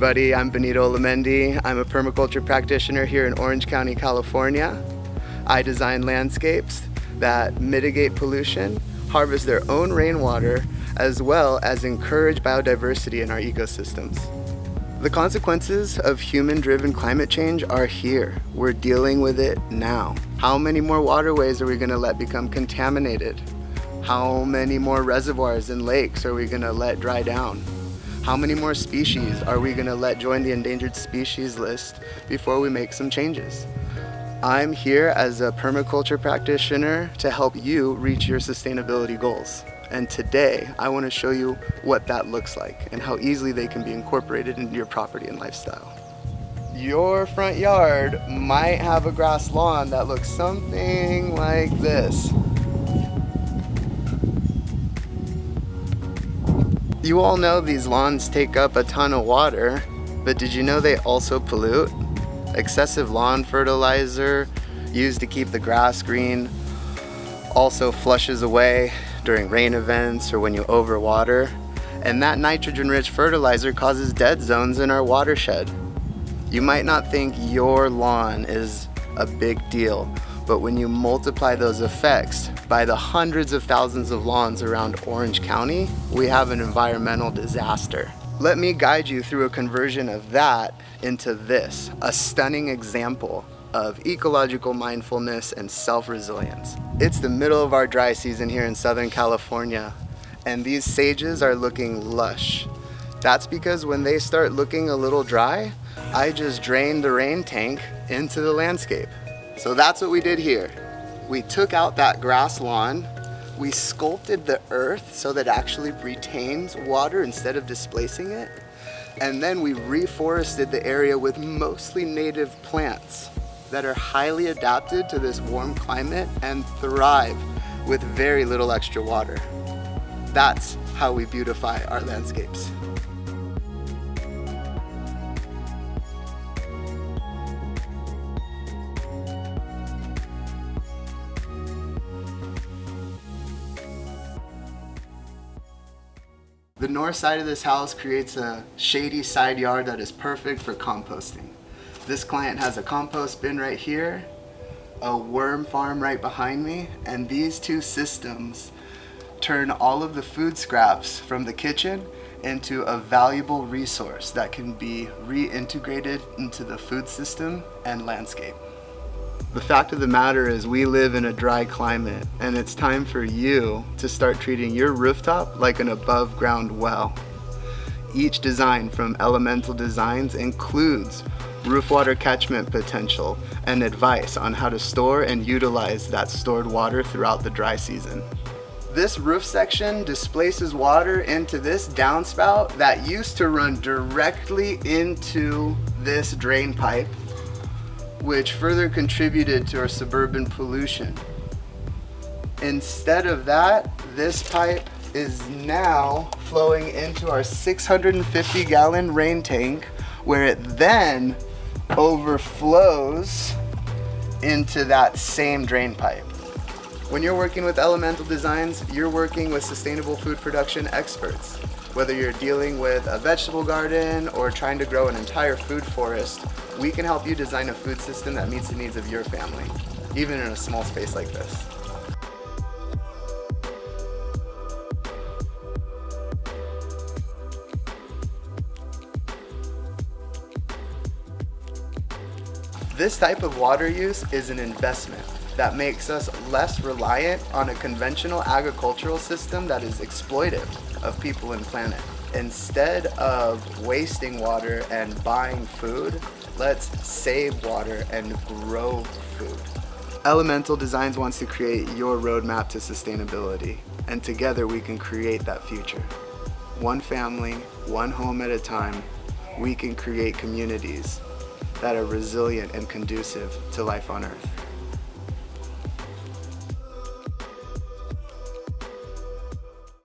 everybody, I'm Benito Olamendi. I'm a permaculture practitioner here in Orange County, California. I design landscapes that mitigate pollution, harvest their own rainwater, as well as encourage biodiversity in our ecosystems. The consequences of human-driven climate change are here. We're dealing with it now. How many more waterways are we going to let become contaminated? How many more reservoirs and lakes are we going to let dry down? How many more species are we going to let join the endangered species list before we make some changes? I'm here as a permaculture practitioner to help you reach your sustainability goals. And today, I want to show you what that looks like and how easily they can be incorporated into your property and lifestyle. Your front yard might have a grass lawn that looks something like this. You all know these lawns take up a ton of water, but did you know they also pollute? Excessive lawn fertilizer used to keep the grass green also flushes away during rain events or when you overwater. And that nitrogen-rich fertilizer causes dead zones in our watershed. You might not think your lawn is a big deal, but when you multiply those effects by the hundreds of thousands of lawns around Orange County, we have an environmental disaster. Let me guide you through a conversion of that into this, a stunning example of ecological mindfulness and self-resilience. It's the middle of our dry season here in Southern California, and these sages are looking lush. That's because when they start looking a little dry, I just drained the rain tank into the landscape. So that's what we did here. We took out that grass lawn, we sculpted the earth so that it actually retains water instead of displacing it, and then we reforested the area with mostly native plants that are highly adapted to this warm climate and thrive with very little extra water. That's how we beautify our landscapes. The north side of this house creates a shady side yard that is perfect for composting. This client has a compost bin right here, a worm farm right behind me, and these two systems turn all of the food scraps from the kitchen into a valuable resource that can be reintegrated into the food system and landscape. The fact of the matter is we live in a dry climate, and it's time for you to start treating your rooftop like an above ground well. Each design from Elemental Designs includes roof water catchment potential and advice on how to store and utilize that stored water throughout the dry season. This roof section displaces water into this downspout that used to run directly into this drain pipe, which further contributed to our suburban pollution. Instead of that, this pipe is now flowing into our 650-gallon rain tank, where it then overflows into that same drain pipe. When you're working with Elemental Designs, you're working with sustainable food production experts. Whether you're dealing with a vegetable garden or trying to grow an entire food forest, we can help you design a food system that meets the needs of your family, even in a small space like this. This type of water use is an investment that makes us less reliant on a conventional agricultural system that is exploitive of people and planet. Instead of wasting water and buying food, let's save water and grow food. Elemental Designs wants to create your roadmap to sustainability, and together we can create that future. One family, one home at a time, we can create communities that are resilient and conducive to life on Earth.